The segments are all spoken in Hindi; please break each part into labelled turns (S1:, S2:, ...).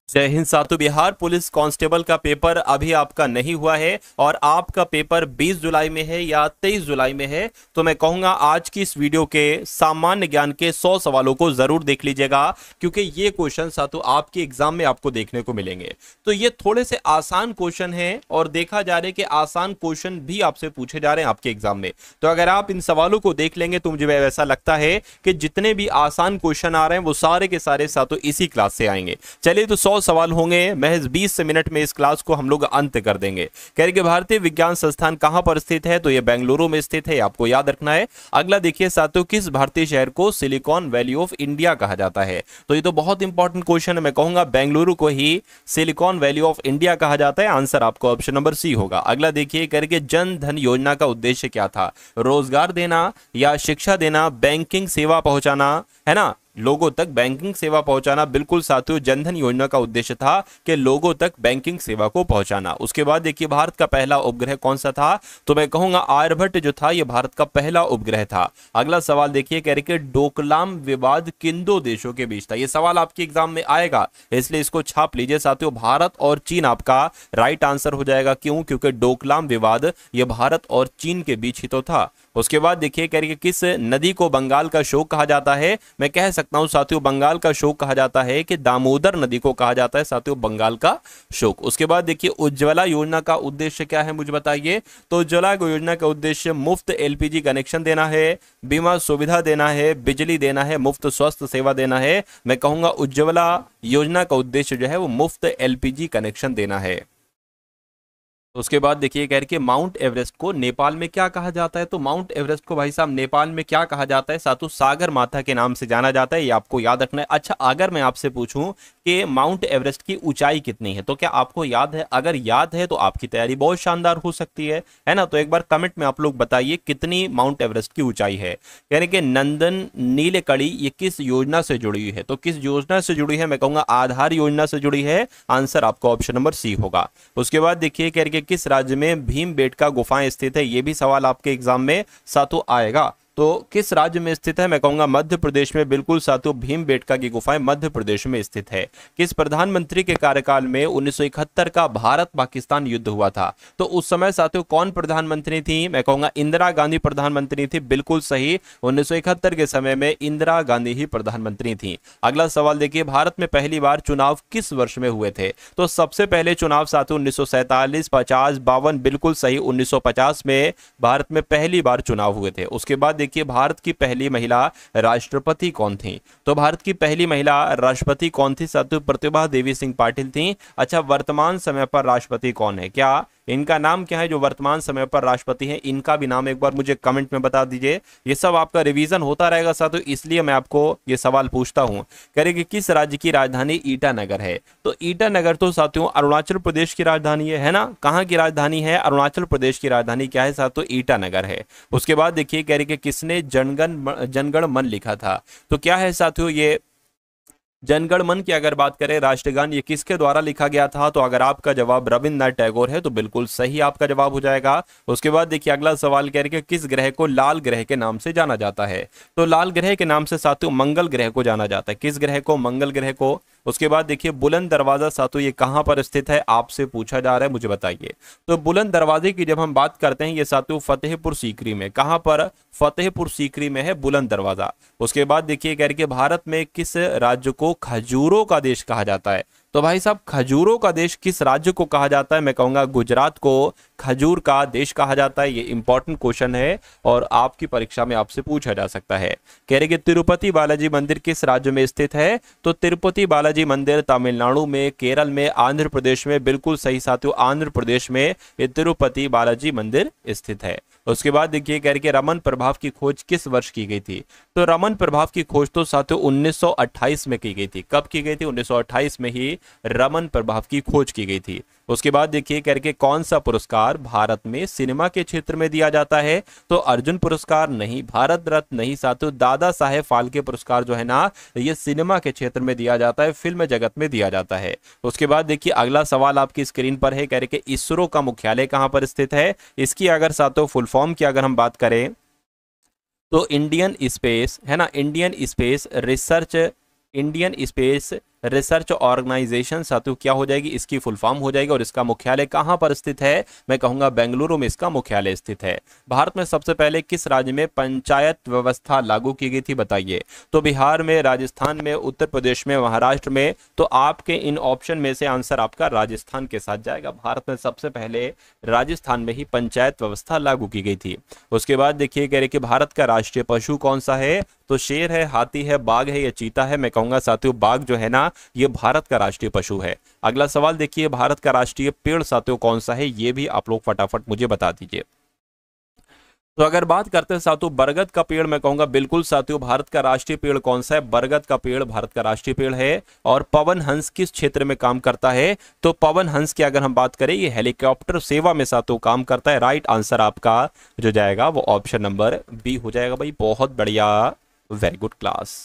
S1: जय हिंद साथियों। बिहार पुलिस कांस्टेबल का पेपर अभी आपका नहीं हुआ है और आपका पेपर 20 जुलाई में है या 23 जुलाई में है। तो मैं कहूंगा आज की इस वीडियो के सामान्य ज्ञान के 100 सवालों को जरूर देख लीजिएगा, क्योंकि ये क्वेश्चन साथियों आपके एग्जाम में आपको देखने को मिलेंगे। तो ये थोड़े से आसान क्वेश्चन हैं और देखा जा रहा है कि आसान क्वेश्चन भी आपसे पूछे जा रहे हैं आपके एग्जाम में। तो अगर आप इन सवालों को देख लेंगे तो मुझे ऐसा लगता है कि जितने भी आसान क्वेश्चन आ रहे हैं वो सारे के सारे साथियों इसी क्लास से आएंगे। चलिए, तो 100 सवाल होंगे, महज 20 मिनट में इस क्लास को हम लोग अंत कर देंगे। कह रहे कि भारतीय विज्ञान संस्थान कहां पर स्थित है, तो यह बेंगलुरु में स्थित है, आपको याद रखना है। अगला देखिए साथियों, किस भारतीय शहर को सिलिकॉन वैली ऑफ इंडिया कहा जाता है, तो ये तो बहुत इंपॉर्टेंट क्वेश्चन है। मैं कहूंगा बेंगलुरु को ही सिलिकॉन वैली ऑफ इंडिया कहा जाता है। आंसर आपको ऑप्शन नंबर सी होगा। अगला देखिए, करके जन धन योजना का उद्देश्य क्या था, रोजगार देना या शिक्षा देना, बैंकिंग सेवा पहुंचाना, है ना, लोगों तक बैंकिंग सेवा पहुंचाना। बिल्कुल साथियों, जनधन योजना का उद्देश्य था कि लोगों तक बैंकिंग सेवा को पहुंचाना। उसके बाद देखिए, भारत का पहला उपग्रह कौन सा था, तो मैं कहूंगा आर्यभट्ट जो था, यह भारत का पहला उपग्रह था। अगला सवाल देखिए, कह रहे कि डोकलाम विवाद किन दो देशों के बीच था। यह सवाल आपके एग्जाम में आएगा, इसलिए इसको छाप लीजिए साथियों। भारत और चीन आपका राइट आंसर हो जाएगा। क्यों? क्योंकि डोकलाम विवाद यह भारत और चीन के बीच ही तो था। उसके बाद देखिए, कह रहे कि किस नदी को बंगाल का शोक कहा जाता है। मैं कह सकता हूं साथियों, बंगाल का शोक कहा जाता है कि दामोदर नदी को कहा जाता है साथियों बंगाल का शोक। उसके बाद देखिए, उज्ज्वला योजना का उद्देश्य क्या है, मुझे बताइए। तो उज्ज्वला योजना का उद्देश्य मुफ्त एलपीजी कनेक्शन देना है, बीमा सुविधा देना है, बिजली देना है, मुफ्त स्वास्थ्य सेवा देना है। मैं कहूंगा उज्ज्वला योजना का उद्देश्य जो है वो मुफ्त एलपीजी कनेक्शन देना है। उसके बाद देखिए, कह रहे कि माउंट एवरेस्ट को नेपाल में क्या कहा जाता है। तो माउंट एवरेस्ट को भाई साहब नेपाल में क्या कहा जाता है, सातु सागर माथा के नाम से जाना जाता है। ये आपको याद रखना है। अच्छा, अगर मैं आपसे पूछूं कि माउंट एवरेस्ट की ऊंचाई कितनी है, तो क्या आपको याद है? अगर याद है तो आपकी तैयारी बहुत शानदार हो सकती है ना। तो एक बार कमेंट में आप लोग बताइए कितनी माउंट एवरेस्ट की ऊंचाई है। कह रहे कि नंदन नीलकड़ी ये किस योजना से जुड़ी हुई है, तो किस योजना से जुड़ी है, मैं कहूंगा आधार योजना से जुड़ी है। आंसर आपका ऑप्शन नंबर सी होगा। उसके बाद देखिए, कह रहे किस राज्य में भीमबेटका गुफाएं स्थित है। यह भी सवाल आपके एग्जाम में सातों आएगा। तो किस राज्य में स्थित है, मैं कहूंगा मध्य प्रदेश में। बिल्कुल साथियों, भीमबेटका की गुफाएं मध्य प्रदेश में स्थित है। किस प्रधानमंत्री के कार्यकाल में 1971 का भारत पाकिस्तान युद्ध हुआ था, तो उस समय साथियों कौन प्रधानमंत्री थी, मैं कहूंगा इंदिरा गांधी प्रधानमंत्री थी। बिल्कुल सही, 1971 के समय में इंदिरा गांधी ही प्रधानमंत्री थी। अगला सवाल देखिए, भारत में पहली बार चुनाव किस वर्ष में हुए थे, तो सबसे पहले चुनाव साथियों 1947, 50, 52। बिल्कुल सही, 1950 में भारत में पहली बार चुनाव हुए थे। उसके बाद देखिए, भारत की पहली महिला राष्ट्रपति कौन थी, तो भारत की पहली महिला राष्ट्रपति कौन थी साथियों, प्रतिभा देवी सिंह पाटिल थी। अच्छा, वर्तमान समय पर राष्ट्रपति कौन है, क्या इनका नाम क्या है जो वर्तमान समय पर राष्ट्रपति हैं, इनका भी नाम एक बार मुझे कमेंट में बता दीजिए। ये सब आपका रिवीजन होता रहेगा साथियों, इसलिए मैं आपको ये सवाल पूछता हूं। करेंगे किस राज्य की राजधानी ईटानगर है, तो ईटानगर तो साथियों अरुणाचल प्रदेश की राजधानी है ना। कहां की राजधानी है, अरुणाचल प्रदेश की राजधानी क्या है साथियों, ईटानगर है। उसके बाद देखिए, कह रहे कि किसने जनगण मन लिखा था, तो क्या है साथियों ये जनगण मन की अगर बात करें, राष्ट्रगान, ये किसके द्वारा लिखा गया था, तो अगर आपका जवाब रविन्द्रनाथ टैगोर है तो बिल्कुल सही आपका जवाब हो जाएगा। उसके बाद देखिए, अगला सवाल कह रहे कि किस ग्रह को लाल ग्रह के नाम से जाना जाता है, तो लाल ग्रह के नाम से साथियों मंगल ग्रह को जाना जाता है। किस ग्रह को, मंगल ग्रह को। उसके बाद देखिए, बुलंद दरवाजा साथियों ये कहां पर स्थित है, आपसे पूछा जा रहा है, मुझे बताइए। तो बुलंद दरवाजे की जब हम बात करते हैं, ये साथियों फतेहपुर सीकरी में, कहां पर, फतेहपुर सीकरी में है बुलंद दरवाजा। उसके बाद देखिए, कह रहे कि भारत में किस राज्य को खजूरों का देश कहा जाता है, तो भाई साहब खजूरों का देश किस राज्य को कहा जाता है, मैं कहूंगा गुजरात को खजूर का देश कहा जाता है। ये इंपॉर्टेंट क्वेश्चन है और आपकी परीक्षा में आपसे पूछा जा सकता है। कह रहे कि तिरुपति बालाजी मंदिर किस राज्य में स्थित है, तो तिरुपति बालाजी मंदिर तमिलनाडु में, केरल में, आंध्र प्रदेश में। बिल्कुल सही साथियों, आंध्र प्रदेश में ये तिरुपति बालाजी मंदिर स्थित है। उसके बाद देखिए, कह रहे कि रमन प्रभाव की खोज किस वर्ष की गई थी, तो रमन प्रभाव की खोज तो साथियों 1928 में की गई थी। कब की गई थी, 1928 में ही रमन प्रभाव की खोज की गई थी। उसके बाद देखिए, करके कौन सा पुरस्कार भारत में सिनेमा के क्षेत्र में दिया जाता है, तो अर्जुन पुरस्कार नहीं, भारत रत्न नहीं साथियों, दादा साहेब फाल्के पुरस्कार जो है ना, ये सिनेमा के क्षेत्र में दिया जाता है, फिल्म जगत में दिया जाता है। उसके बाद देखिए, अगला सवाल आपकी स्क्रीन पर है, कह रहे कि इसरो का मुख्यालय कहां पर स्थित है। इसकी अगर साथियों फुल फॉर्म की अगर हम बात करें, तो इंडियन स्पेस, है ना, इंडियन स्पेस रिसर्च ऑर्गेनाइजेशन साथियों क्या हो जाएगी, इसकी फुल फॉर्म हो जाएगी। और इसका मुख्यालय कहां पर स्थित है, मैं कहूंगा बेंगलुरु में इसका मुख्यालय स्थित है। भारत में सबसे पहले किस राज्य में पंचायत व्यवस्था लागू की गई थी, बताइए। तो बिहार में, राजस्थान में, उत्तर प्रदेश में, महाराष्ट्र में। तो आपके इन ऑप्शन में से आंसर आपका राजस्थान के साथ जाएगा। भारत में सबसे पहले राजस्थान में ही पंचायत व्यवस्था लागू की गई थी। उसके बाद देखिए कह रहे कि भारत का राष्ट्रीय पशु कौन सा है, तो शेर है, हाथी है, बाघ है या चीता है। मैं कहूंगा साथियों बाघ जो है ना, ये भारत का राष्ट्रीय पशु है। अगला सवाल देखिए, भारत का राष्ट्रीय पेड़ साथियों कौन सा है, ये भी आप लोग फटाफट मुझे बता दीजिए। तो अगर बात करते हैं साथियों बरगद का पेड़, मैं कहूंगा बिल्कुल साथियों भारत का राष्ट्रीय पेड़ कौन सा है, बरगद का पेड़ भारत का राष्ट्रीय पेड़ है। और पवन हंस किस क्षेत्र में काम करता है, तो पवन हंस की अगर हम बात करें ये हेलीकॉप्टर सेवा में साथियों काम करता है। राइट आंसर आपका जो जाएगा वो ऑप्शन नंबर बी हो जाएगा भाई। बहुत बढ़िया, वेरी गुड क्लास।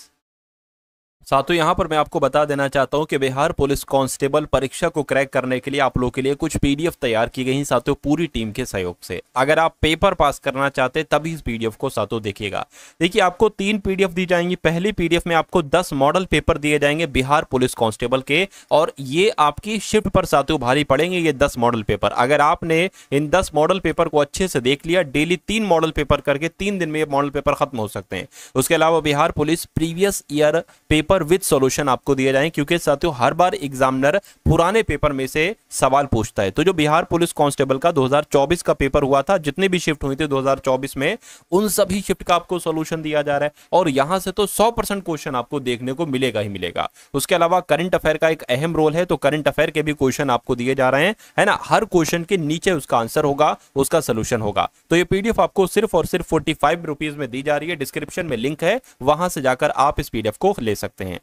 S1: साथियों यहां पर मैं आपको बता देना चाहता हूं कि बिहार पुलिस कांस्टेबल परीक्षा को क्रैक करने के लिए आप लोगों के लिए कुछ पीडीएफ तैयार की गई हैं साथियों पूरी टीम के सहयोग से। अगर आप पेपर पास करना चाहते तभी इस पीडीएफ को साथियों देखिएगा। देखिए आपको 3 पीडीएफ दी जाएंगी। पहली पीडीएफ में आपको 10 मॉडल पेपर दिए जाएंगे बिहार पुलिस कांस्टेबल के, और ये आपकी शिफ्ट पर साथियों भारी पड़ेंगे ये 10 मॉडल पेपर। अगर आपने इन 10 मॉडल पेपर को अच्छे से देख लिया, डेली 3 मॉडल पेपर करके 3 दिन में ये मॉडल पेपर खत्म हो सकते हैं। उसके अलावा Bihar police previous year paper with solution आपको दिए जाएंगे, क्योंकि साथियों हर बार एग्जामिनर पुराने पेपर में से सवाल पूछता है। तो जो बिहार पुलिस कांस्टेबल का 2024 का पेपर हुआ था, जितने भी शिफ्ट हुई थी 2024 में, उन सभी शिफ्ट का आपको सॉल्यूशन दिया जा रहा है। और यहां से तो 100% क्वेश्चन आपको देखने को मिलेगा ही मिलेगा। उसके अलावा करंट अफेयर का एक अहम रोल है, तो करंट अफेयर के भी क्वेश्चन आपको दिए जा रहे हैं, है ना। हर क्वेश्चन के नीचे उसका आंसर होगा, उसका सोल्यूशन होगा। तो ये पीडीएफ आपको सिर्फ और सिर्फ 45 रुपीज में दी जा रही है। डिस्क्रिप्शन में लिंक है, वहां से जाकर आप इस पीडीएफ को ले सकते हैं।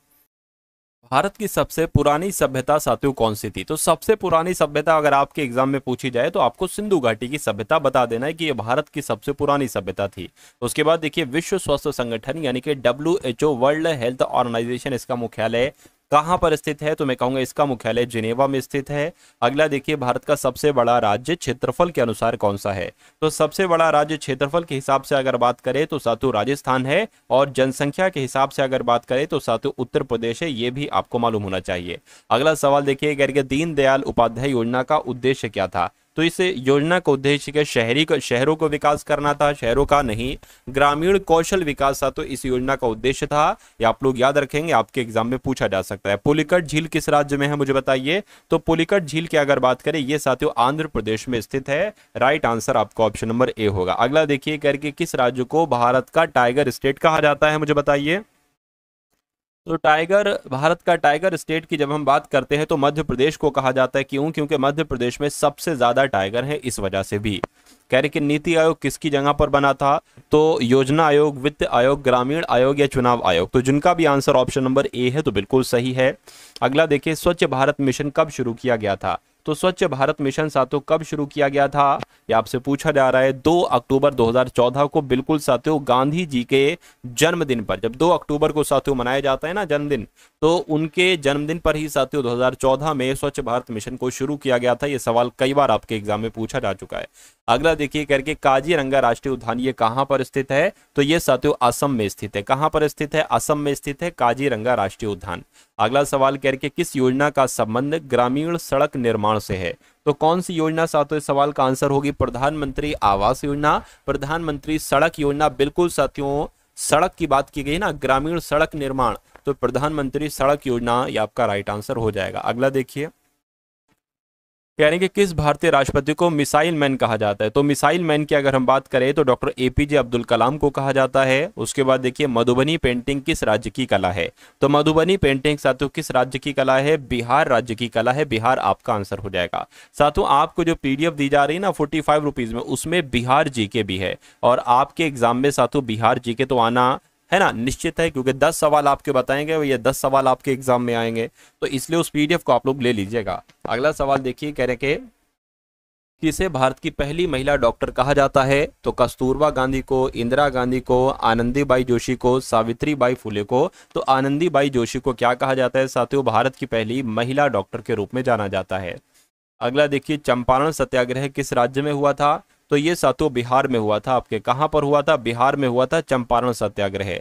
S1: भारत की सबसे पुरानी सभ्यता साथियों कौन सी थी, तो सबसे पुरानी सभ्यता अगर आपके एग्जाम में पूछी जाए तो आपको सिंधु घाटी की सभ्यता बता देना है कि ये भारत की सबसे पुरानी सभ्यता थी। उसके बाद देखिए विश्व स्वास्थ्य संगठन यानी कि WHO वर्ल्ड हेल्थ ऑर्गेनाइजेशन, इसका मुख्यालय कहां पर स्थित है, तो मैं कहूंगा इसका मुख्यालय जिनेवा में स्थित है। अगला देखिए भारत का सबसे बड़ा राज्य क्षेत्रफल के अनुसार कौन सा है, तो सबसे बड़ा राज्य क्षेत्रफल के हिसाब से अगर बात करें तो साथियों राजस्थान है, और जनसंख्या के हिसाब से अगर बात करें तो साथियों उत्तर प्रदेश है। ये भी आपको मालूम होना चाहिए। अगला सवाल देखिए करके दीनदयाल उपाध्याय योजना का उद्देश्य क्या था, तो इस योजना का उद्देश्य क्या शहरों को विकास करना था, शहरों का नहीं, ग्रामीण कौशल विकास था। तो इस योजना का उद्देश्य था, ये आप लोग याद रखेंगे, आपके एग्जाम में पूछा जा सकता है। पुलिकट झील किस राज्य में है मुझे बताइए, तो पुलिकट झील की अगर बात करें ये साथियों आंध्र प्रदेश में स्थित है। राइट आंसर आपका ऑप्शन नंबर ए होगा। अगला देखिए करके किस राज्य को भारत का टाइगर स्टेट कहा जाता है मुझे बताइए, तो टाइगर, भारत का टाइगर स्टेट की जब हम बात करते हैं तो मध्य प्रदेश को कहा जाता है। क्यों, क्योंकि मध्य प्रदेश में सबसे ज्यादा टाइगर है, इस वजह से भी। कह रहे कि नीति आयोग किसकी जगह पर बना था, तो योजना आयोग, वित्त आयोग, ग्रामीण आयोग या चुनाव आयोग, तो जिनका भी आंसर ऑप्शन नंबर ए है तो बिल्कुल सही है। अगला देखिए स्वच्छ भारत मिशन कब शुरू किया गया था, तो स्वच्छ भारत मिशन साथियों कब शुरू किया गया था, ये आपसे पूछा जा रहा है। 2 अक्टूबर 2014 को, बिल्कुल साथियों गांधी जी के जन्मदिन पर। जब 2 अक्टूबर को साथियों मनाया जाता है ना जन्मदिन, तो उनके जन्मदिन पर ही साथियों 2014 में स्वच्छ भारत मिशन को शुरू किया गया था। ये सवाल कई बार आपके एग्जाम में पूछा जा चुका है। अगला देखिए करके काजीरंगा राष्ट्रीय उद्यान ये कहां पर स्थित है, तो ये साथियों असम में स्थित है। कहां पर स्थित है, असम में स्थित है काजीरंगा राष्ट्रीय उद्यान। अगला सवाल करके किस योजना का संबंध ग्रामीण सड़क निर्माण से है, तो कौन सी योजना साथियों, इस सवाल का आंसर होगी प्रधानमंत्री आवास योजना, प्रधानमंत्री सड़क योजना। बिल्कुल साथियों सड़क की बात की गई ना, ग्रामीण सड़क निर्माण, तो प्रधानमंत्री सड़क योजना ये आपका राइट आंसर हो जाएगा। अगला देखिए कह रहे हैं कि किस भारतीय राष्ट्रपति को मिसाइल मैन कहा जाता है, तो मिसाइल मैन की अगर हम बात करें तो डॉक्टर APJ अब्दुल कलाम को कहा जाता है। उसके बाद देखिए मधुबनी पेंटिंग किस राज्य की कला है, तो मधुबनी पेंटिंग साथियों किस राज्य की कला है, बिहार राज्य की कला है। बिहार आपका आंसर हो जाएगा। साथियों आपको जो PDF दी जा रही है ना 45 रुपीज में, उसमें बिहार GK भी है, और आपके एग्जाम में साथियों बिहार GK तो आना है ना निश्चित है, क्योंकि 10 सवाल आपके बताएंगे, ये 10 सवाल आपके एग्जाम में आएंगे, तो इसलिए उस PDF को आप लोग ले लीजिएगा। अगला सवाल देखिए कह रहे कि किसे भारत की पहली महिला डॉक्टर कहा जाता है, तो कस्तूरबा गांधी को, इंदिरा गांधी को, आनंदीबाई जोशी को, सावित्रीबाई फुले को। तो आनंदीबाई जोशी को क्या कहा जाता है साथियों, भारत की पहली महिला डॉक्टर के रूप में जाना जाता है। अगला देखिए चंपारण सत्याग्रह किस राज्य में हुआ था, तो ये साथियों बिहार में हुआ था। आपके कहां पर हुआ था, बिहार में हुआ था चंपारण सत्याग्रह।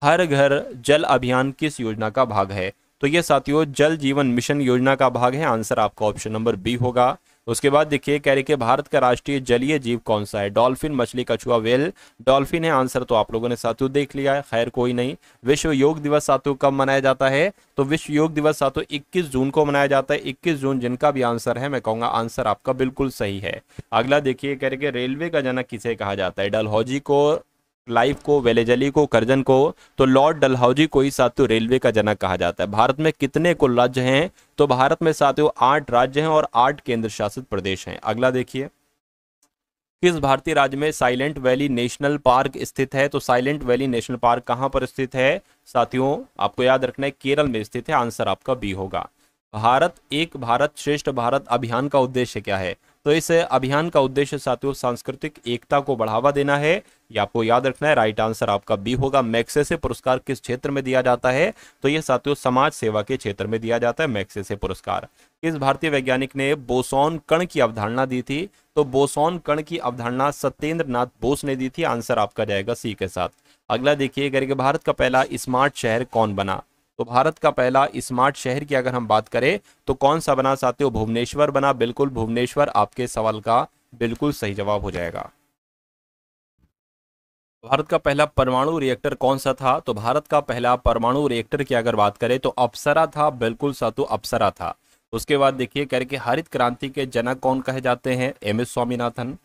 S1: हर घर जल अभियान किस योजना का भाग है, तो ये साथियों जल जीवन मिशन योजना का भाग है। आंसर आपका ऑप्शन नंबर बी होगा। उसके बाद देखिए कह रहे कि भारत का राष्ट्रीय जलीय जीव कौन सा है? डॉल्फिन, मछली, कछुआ, व्हेल। डॉल्फिन है आंसर, तो आप लोगों ने साथियों देख लिया है, खैर कोई नहीं। विश्व योग दिवस साथियों कब मनाया जाता है? तो विश्व योग दिवस साथियों 21 जून को मनाया जाता है। 21 जून जिनका भी आंसर है मैं कहूंगा आंसर आपका बिल्कुल सही है। अगला देखिए कह रहे कि रेलवे का जनक किसे कहा जाता है? डलहौजी को, क्लाइव को, वेलेजली को, कर्जन को। तो लॉर्ड डलहौजी को ही साथियों रेलवे का जनक कहा जाता है। भारत में कितने कुल राज्य हैं? तो भारत में साथियों 8 राज्य हैं और 8 केंद्र शासित प्रदेश हैं। अगला देखिए किस भारतीय राज्य में साइलेंट वैली नेशनल पार्क स्थित है? तो साइलेंट वैली नेशनल पार्क कहां पर स्थित है साथियों? आपको याद रखना है केरल में स्थित है। आंसर आपका बी होगा। भारत एक भारत श्रेष्ठ भारत अभियान का उद्देश्य क्या है? तो इस अभियान का उद्देश्य साथियों सांस्कृतिक एकता को बढ़ावा देना है। ये आपको याद रखना है। राइट आंसर आपका बी होगा। मैग्सेसे पुरस्कार किस क्षेत्र में दिया जाता है? तो ये साथियों समाज सेवा के क्षेत्र में दिया जाता है मैग्सेसे पुरस्कार। किस भारतीय वैज्ञानिक ने बोसॉन कण की अवधारणा दी थी? तो बोसॉन कण की अवधारणा सत्येंद्र नाथ बोस ने दी थी। आंसर आपका जाएगा सी के साथ। अगला देखिए करके भारत का पहला स्मार्ट शहर कौन बना? तो भारत का पहला स्मार्ट शहर की अगर हम बात करें तो कौन सा बना साथियों? भुवनेश्वर बना। बिल्कुल भुवनेश्वर आपके सवाल का बिल्कुल सही जवाब हो जाएगा। भारत का पहला परमाणु रिएक्टर कौन सा था? तो भारत का पहला परमाणु रिएक्टर की अगर बात करें तो अप्सरा था। बिल्कुल साथियों अप्सरा था। उसके बाद देखिए करके हरित क्रांति के जनक कौन कहे जाते हैं? M S Swaminathan,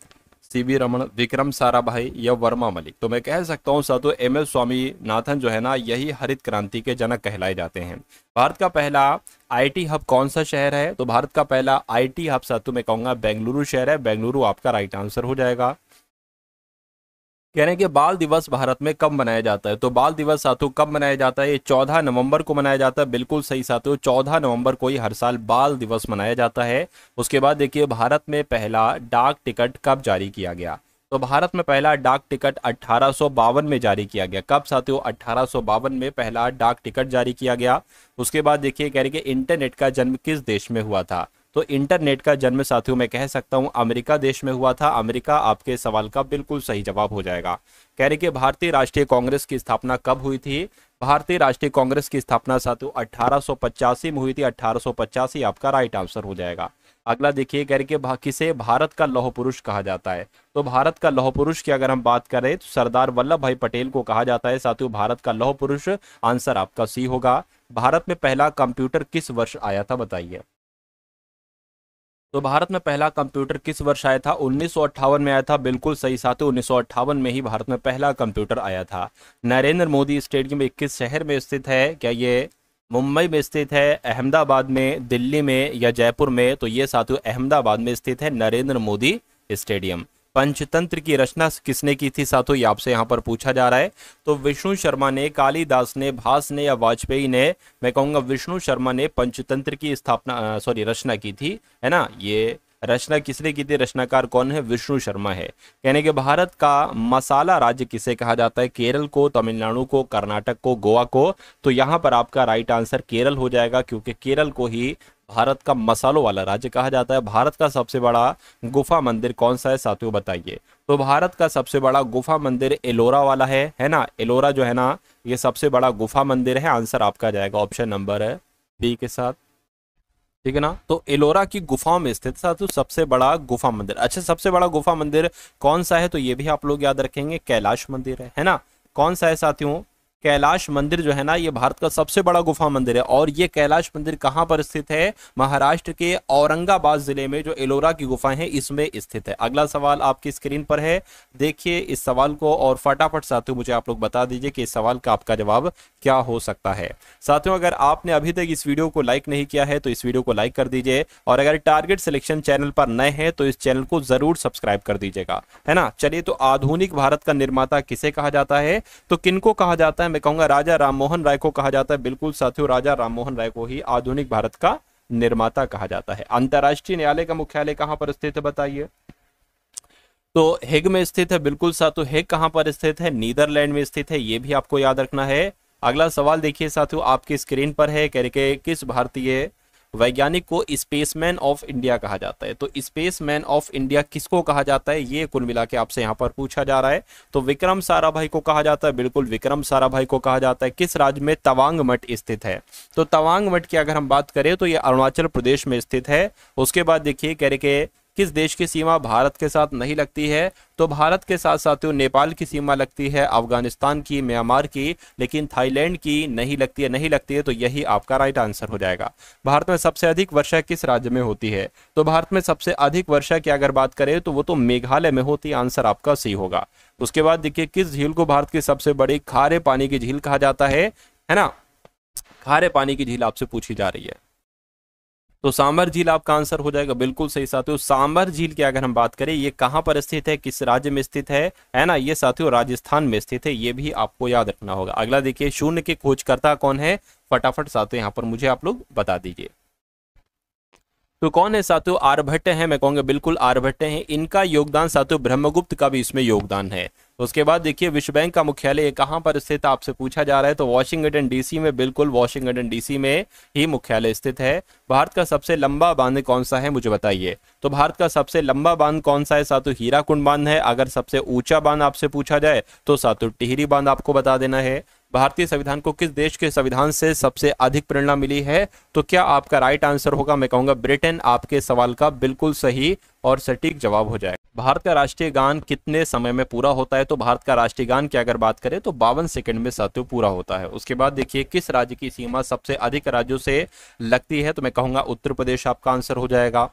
S1: CV Raman, Vikram Sarabhai या वर्मा मलिक। तो मैं कह सकता हूं साथियों एम एस स्वामीनाथन जो है ना यही हरित क्रांति के जनक कहलाए जाते हैं। भारत का पहला आईटी हब कौन सा शहर है? तो भारत का पहला आईटी हब साथियों मैं कहूंगा बेंगलुरु शहर है। बेंगलुरु आपका राइट आंसर हो जाएगा। कह रहे हैं कि बाल दिवस भारत में कब मनाया जाता है? तो बाल दिवस साथियों कब मनाया जाता है? ये 14 नवंबर को मनाया जाता है। बिल्कुल सही साथियों 14 नवंबर को ही हर साल बाल दिवस मनाया जाता है। उसके बाद देखिए भारत में पहला डाक टिकट कब जारी किया गया? तो भारत में पहला डाक टिकट 1852 में जारी किया गया। कब साथियों? 1852 में पहला डाक टिकट जारी किया गया। उसके बाद देखिए कह रहे कि इंटरनेट का जन्म किस देश में हुआ था? तो इंटरनेट का जन्म साथियों मैं कह सकता हूं अमेरिका देश में हुआ था। अमेरिका आपके सवाल का बिल्कुल सही जवाब हो जाएगा। कह रहे कि भारतीय राष्ट्रीय कांग्रेस की स्थापना कब हुई थी? भारतीय राष्ट्रीय कांग्रेस की स्थापना साथियों 1885 में हुई थी। 1885 आपका राइट आंसर हो जाएगा। अगला देखिए कह रहे कि किसे भारत का लौह पुरुष कहा जाता है? तो भारत का लौह पुरुष की अगर हम बात करें तो सरदार वल्लभ भाई पटेल को कहा जाता है साथियों भारत का लौह पुरुष। आंसर आपका सी होगा। भारत में पहला कंप्यूटर किस वर्ष आया था बताइए? तो भारत में पहला कंप्यूटर किस वर्ष आया था? 1958 में आया था। बिल्कुल सही साथियों 1958 में ही भारत में पहला कंप्यूटर आया था। नरेंद्र मोदी स्टेडियम किस शहर में स्थित है? क्या ये मुंबई में स्थित है, अहमदाबाद में, दिल्ली में या जयपुर में? तो ये साथियों अहमदाबाद में स्थित है नरेंद्र मोदी स्टेडियम। पंचतंत्र की रचना किसने की थी साथियों? ये आपसे यहाँ पर पूछा जा रहा है। तो विष्णु शर्मा ने, कालिदास ने, भास ने या वाजपेयी ने? मैं कहूंगा विष्णु शर्मा ने पंचतंत्र की रचना की थी, है ना। ये रचना किसने की थी? रचनाकार कौन है? विष्णु शर्मा है। कहने के भारत का मसाला राज्य किसे कहा जाता है? केरल को, तमिलनाडु को, कर्नाटक को, गोवा को? तो यहाँ पर आपका राइट आंसर केरल हो जाएगा क्योंकि केरल को ही भारत का मसालों वाला राज्य कहा जाता है। भारत का सबसे बड़ा गुफा मंदिर कौन सा है साथियों बताइए? तो भारत का सबसे बड़ा गुफा मंदिर एलोरा वाला है ना। एलोरा जो है ना ये सबसे बड़ा गुफा मंदिर है। आंसर आपका जाएगा ऑप्शन नंबर है बी के साथ, ठीक है ना। तो एलोरा की गुफाओं में स्थित साथियों सबसे बड़ा गुफा मंदिर। अच्छा सबसे बड़ा गुफा मंदिर कौन सा है? तो ये भी आप लोग याद रखेंगे कैलाश मंदिर है ना। कौन सा है साथियों? कैलाश मंदिर जो है ना ये भारत का सबसे बड़ा गुफा मंदिर है। और ये कैलाश मंदिर कहां पर स्थित है? महाराष्ट्र के औरंगाबाद जिले में जो एलोरा की गुफाएं हैं इसमें स्थित है। अगला सवाल आपकी स्क्रीन पर है, देखिए इस सवाल को और फटाफट साथियों मुझे आप लोग बता दीजिए कि इस सवाल का आपका जवाब क्या हो सकता है। साथियों अगर आपने अभी तक इस वीडियो को लाइक नहीं किया है तो इस वीडियो को लाइक कर दीजिए और अगर टारगेट सिलेक्शन चैनल पर नए हैं तो इस चैनल को जरूर सब्सक्राइब कर दीजिएगा, है ना। चलिए तो आधुनिक भारत का निर्माता किसे कहा जाता है? तो किनको कहा जाता है? मैं कहूंगा राजा राममोहन राय को कहा जाता है। बिल्कुल साथियों राजा राममोहन राय को ही आधुनिक भारत का निर्माता कहा जाता है। अंतर्राष्ट्रीय न्यायालय का मुख्यालय कहां पर स्थित है बताइए? तो हेग में स्थित है। बिल्कुल साथियों हेग कहां पर स्थित है? नीदरलैंड में स्थित है। यह भी आपको याद रखना है। अगला सवाल देखिए साथियों आपकी स्क्रीन पर है, कह रहे किस भारतीय वैज्ञानिक को स्पेसमैन ऑफ इंडिया कहा जाता है। तो स्पेसमैन ऑफ इंडिया किसको कहा जाता है, ये कुल मिला के आपसे यहाँ पर पूछा जा रहा है। तो विक्रम साराभाई को कहा जाता है, बिल्कुल विक्रम साराभाई को कहा जाता है। किस राज्य में तवांग मठ स्थित है, तो तवांग मठ की अगर हम बात करें तो ये अरुणाचल प्रदेश में स्थित है। उसके बाद देखिए कह रहे कि किस देश की सीमा भारत के साथ नहीं लगती है, तो भारत के साथ साथियों नेपाल की सीमा लगती है, अफगानिस्तान की, म्यांमार की, लेकिन थाईलैंड की नहीं लगती है, तो यही आपका राइट आंसर हो जाएगा। भारत में सबसे अधिक वर्षा किस राज्य में होती है, तो भारत में सबसे अधिक वर्षा की अगर बात करें तो वो तो मेघालय में होती है, आंसर आपका सी होगा। उसके बाद देखिए किस झील को भारत की सबसे बड़ी खारे पानी की झील कहा जाता है ना, खारे पानी की झील आपसे पूछी जा रही है, तो सांभर झील आपका आंसर हो जाएगा, बिल्कुल सही साथियों। सांभर झील की अगर हम बात करें ये कहां पर स्थित है, किस राज्य में स्थित है ना, ये साथियों राजस्थान में स्थित है, ये भी आपको याद रखना होगा। अगला देखिए शून्य के खोजकर्ता कौन है, फटाफट साथियों यहां पर मुझे आप लोग बता दीजिए। तो कौन है साथियों, आर्यभट्ट है, मैं कहूंगा बिल्कुल आर्यभट्ट है। इनका योगदान साथियों ब्रह्मगुप्त का भी इसमें योगदान है। उसके बाद देखिए विश्व बैंक का मुख्यालय कहां पर स्थित आपसे पूछा जा रहा है, तो वॉशिंगटन डीसी में, बिल्कुल वॉशिंगटन डीसी में ही मुख्यालय स्थित है। भारत का सबसे लंबा बांध कौन सा है मुझे बताइए, तो भारत का सबसे लंबा बांध कौन सा है साथियों, हीराकुंड बांध है। अगर सबसे ऊंचा बांध आपसे पूछा जाए तो साथियों टिहरी बांध आपको बता देना है। भारतीय संविधान को किस देश के संविधान से सबसे अधिक प्रेरणा मिली है, तो क्या आपका राइट आंसर होगा, मैं कहूंगा ब्रिटेन आपके सवाल का बिल्कुल सही और सटीक जवाब हो जाए। भारत का राष्ट्रीय गान कितने समय में पूरा होता है, तो भारत का राष्ट्रीय गान की अगर बात करें तो 52 सेकंड में साथियों पूरा होता है। उसके बाद देखिए किस राज्य की सीमा सबसे अधिक राज्यों से लगती है, तो मैं कहूंगा उत्तर प्रदेश आपका आंसर हो जाएगा।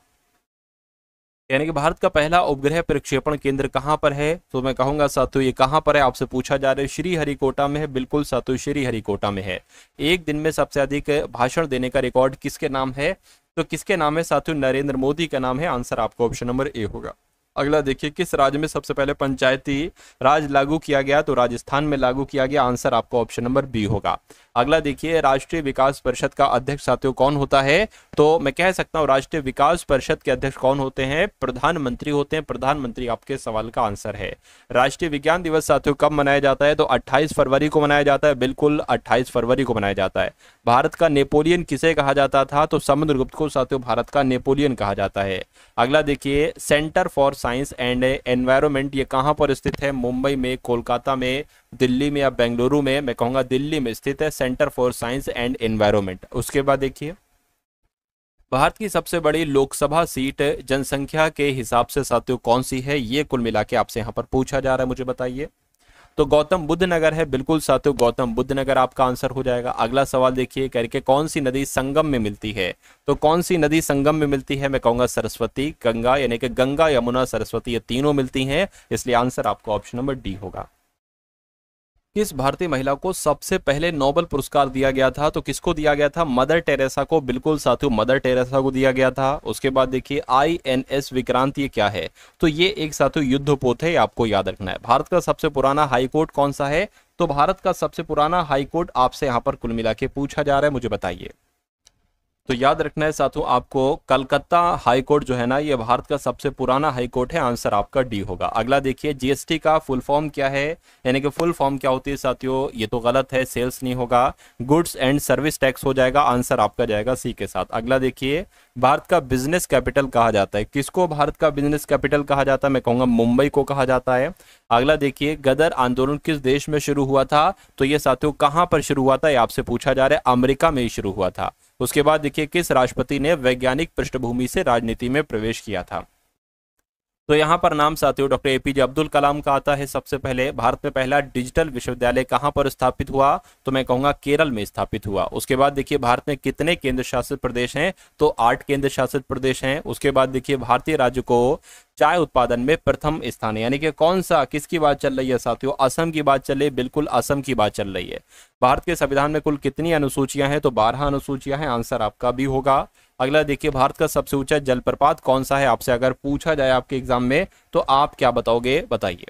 S1: यानी कि भारत का पहला उपग्रह प्रक्षेपण केंद्र कहां पर है, तो मैं कहूंगा साथियों ये कहां पर है आपसे पूछा जा रहा है, श्रीहरिकोटा में है, बिल्कुल साथियों श्रीहरिकोटा में है। एक दिन में सबसे अधिक भाषण देने का रिकॉर्ड किसके नाम है, तो किसके नाम है साथियों, नरेंद्र मोदी का नाम है, आंसर आपका ऑप्शन नंबर ए होगा। अगला देखिए किस राज्य में सबसे पहले पंचायती राज लागू किया गया, तो राजस्थान में लागू किया गया, आंसर आपका ऑप्शन नंबर बी होगा। अगला देखिए राष्ट्रीय विकास परिषद का अध्यक्ष साथियों कौन होता है, तो मैं कह सकता हूं राष्ट्रीय विकास परिषद के अध्यक्ष कौन होते हैं, प्रधानमंत्री होते हैं, प्रधानमंत्री आपके सवाल का आंसर है। राष्ट्रीय विज्ञान दिवस साथियों कब मनाया जाता है, तो 28 फरवरी को मनाया जाता है, बिल्कुल 28 फरवरी को मनाया जाता है। भारत का नेपोलियन किसे कहा जाता था, तो समुद्रगुप्त को साथियों भारत का नेपोलियन कहा जाता है। अगला देखिए centre for science and environment ये कहां पर स्थित है, मुंबई में, कोलकाता में, दिल्ली में या बेंगलुरु में, मैं कहूंगा दिल्ली में स्थित है centre for science and environment. उसके बाद देखिए भारत की सबसे बड़ी लोकसभा सीट जनसंख्या के हिसाब से साथियों कौन सी है, ये कुल मिला के आपसे यहां पर पूछा जा रहा है, मुझे बताइए। तो गौतम बुद्ध नगर है, बिल्कुल साथियों गौतम बुद्ध नगर आपका आंसर हो जाएगा। अगला सवाल देखिए करके कौन सी नदी संगम में मिलती है, तो कौन सी नदी संगम में मिलती है, मैं कहूंगा सरस्वती, गंगा, यानी कि गंगा, यमुना, सरस्वती ये तीनों मिलती हैं, इसलिए आंसर आपका ऑप्शन नंबर डी होगा। किस भारतीय महिला को सबसे पहले नोबेल पुरस्कार दिया गया था, तो किसको दिया गया था, मदर टेरेसा को, बिल्कुल साथियों मदर टेरेसा को दिया गया था। उसके बाद देखिए INS विक्रांत ये क्या है, तो ये एक साथियों युद्धपोत है, आपको याद रखना है। भारत का सबसे पुराना हाईकोर्ट कौन सा है, तो भारत का सबसे पुराना हाईकोर्ट आपसे यहाँ पर कुल मिला के पूछा जा रहा है, मुझे बताइए। तो याद रखना है साथियों आपको कलकत्ता हाईकोर्ट जो है ना ये भारत का सबसे पुराना हाईकोर्ट है, आंसर आपका डी होगा। अगला देखिए GST का फुल फॉर्म क्या है, यानी कि फुल फॉर्म क्या होती है साथियों, ये तो गलत है, सेल्स नहीं होगा, गुड्स एंड सर्विस टैक्स हो जाएगा, आंसर आपका जाएगा सी के साथ। अगला देखिए भारत का बिजनेस कैपिटल कहा जाता है, किसको भारत का बिजनेस कैपिटल कहा जाता है, मैं कहूंगा मुंबई को कहा जाता है। अगला देखिए गदर आंदोलन किस देश में शुरू हुआ था, तो ये साथियों कहां पर शुरू हुआ था, ये आपसे पूछा जा रहा है, अमेरिका में ही शुरू हुआ था। उसके बाद देखिए किस राष्ट्रपति ने वैज्ञानिक पृष्ठभूमि से राजनीति में प्रवेश किया था, तो यहाँ पर नाम साथियों डॉक्टर APJ अब्दुल कलाम का आता है। सबसे पहले भारत में पहला डिजिटल विश्वविद्यालय कहाँ पर स्थापित हुआ, तो मैं कहूंगा केरल में स्थापित हुआ। उसके बाद देखिए भारत में कितने केंद्र शासित प्रदेश हैं, तो 8 केंद्र शासित प्रदेश हैं। उसके बाद देखिए भारतीय राज्य को चाय उत्पादन में प्रथम स्थान है, यानी कि कौन सा, किसकी बात चल रही है साथियों, असम की बात चल रही है, बिल्कुल असम की बात चल रही है। भारत के संविधान में कुल कितनी अनुसूचियां हैं, तो 12 अनुसूचियां हैं, आंसर आपका भी होगा। अगला देखिए भारत का सबसे ऊंचा जलप्रपात कौन सा है, आपसे अगर पूछा जाए आपके एग्जाम में तो आप क्या बताओगे, बताइए।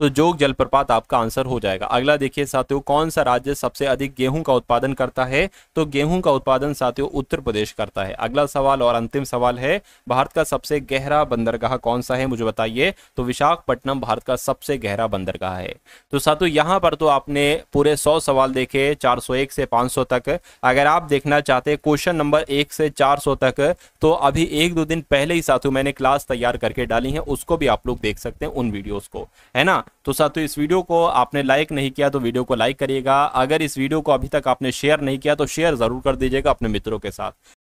S1: तो जोग जलप्रपात आपका आंसर हो जाएगा। अगला देखिए साथियों, कौन सा राज्य सबसे अधिक गेहूं का उत्पादन करता है? तो गेहूं का उत्पादन साथियों उत्तर प्रदेश करता है। अगला सवाल और अंतिम सवाल है, भारत का सबसे गहरा बंदरगाह कौन सा है, मुझे बताइए। तो विशाखापट्टनम भारत का सबसे गहरा बंदरगाह है। तो साथियों यहां पर तो आपने पूरे 100 सवाल देखे, 401 से 500 तक। अगर आप देखना चाहते हैं क्वेश्चन नंबर 1 से 400 तक, तो अभी 1-2 दिन पहले ही साथियों मैंने क्लास तैयार करके डाली है, उसको भी आप लोग देख सकते हैं उन वीडियोस को, है ना। तो साथियों इस वीडियो को आपने लाइक नहीं किया तो वीडियो को लाइक करिएगा। अगर इस वीडियो को अभी तक आपने शेयर नहीं किया तो शेयर जरूर कर दीजिएगा अपने मित्रों के साथ।